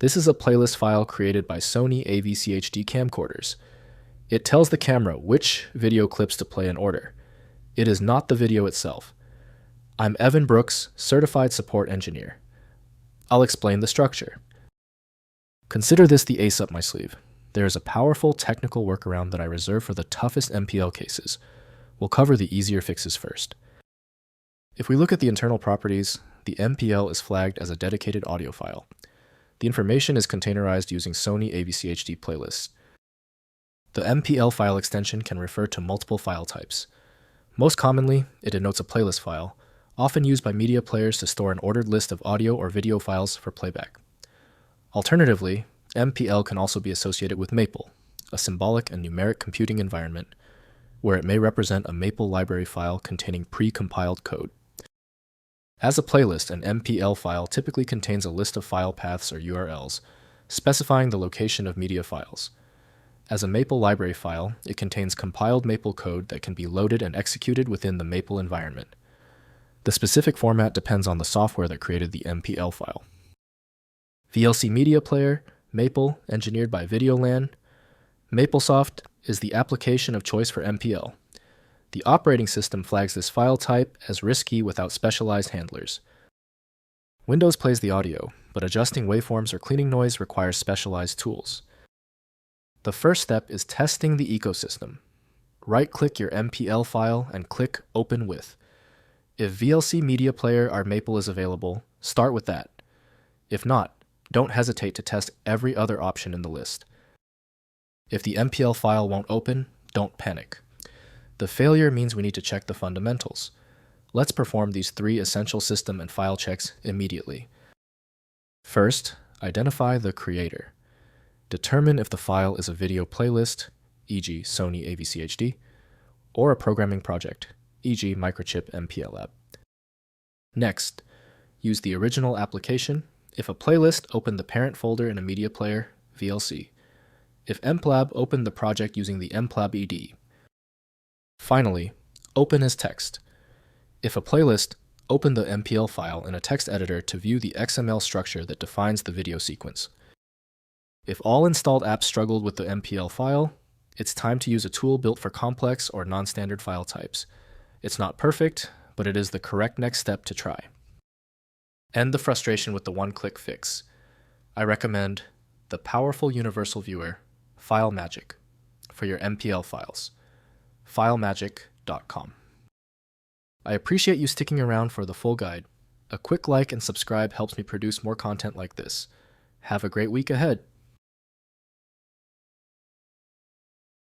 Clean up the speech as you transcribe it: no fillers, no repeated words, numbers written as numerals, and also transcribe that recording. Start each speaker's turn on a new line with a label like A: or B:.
A: This is a playlist file created by Sony AV-CHD camcorders. It tells the camera which video clips to play in order. It is not the video itself. I'm Evan Brooks, Certified Support Engineer. I'll explain the structure. Consider this the ace up my sleeve. There is a powerful technical workaround that I reserve for the toughest MPL cases. We'll cover the easier fixes first. If we look at the internal properties, the MPL is flagged as a dedicated audio file. The information is containerized using Sony AV-CHD playlists. The MPL file extension can refer to multiple file types. Most commonly, it denotes a playlist file, often used by media players to store an ordered list of audio or video files for playback. Alternatively, MPL can also be associated with Maple, a symbolic and numeric computing environment, where it may represent a Maple library file containing pre-compiled code. As a playlist, an MPL file typically contains a list of file paths or URLs, specifying the location of media files. As a Maple library file, it contains compiled Maple code that can be loaded and executed within the Maple environment. The specific format depends on the software that created the MPL file. VLC Media Player, Maple, engineered by VideoLAN. Maplesoft is the application of choice for MPL. The operating system flags this file type as risky without specialized handlers. Windows plays the audio, but adjusting waveforms or cleaning noise requires specialized tools. The first step is testing the ecosystem. Right-click your MPL file and click Open With. If VLC Media Player or Maple is available, start with that. If not, don't hesitate to test every other option in the list. If the MPL file won't open, don't panic. The failure means we need to check the fundamentals. Let's perform these 3 essential system and file checks immediately. First, identify the creator. Determine if the file is a video playlist, e.g. Sony AV-CHD, or a programming project, e.g. Microchip MPL Lab. Next, use the original application. If a playlist, open the parent folder in a media player, VLC. If MPLAB, open the project using the MPLAB ED. Finally, open as text. If a playlist, open the MPL file in a text editor to view the XML structure that defines the video sequence. If all installed apps struggled with the MPL file, it's time to use a tool built for complex or non-standard file types. It's not perfect, but it is the correct next step to try. End the frustration with the one-click fix. I recommend the powerful universal viewer, FileMagic, for your MPL files. FileMagic.com. I appreciate you sticking around for the full guide. A quick like and subscribe helps me produce more content like this. Have a great week ahead.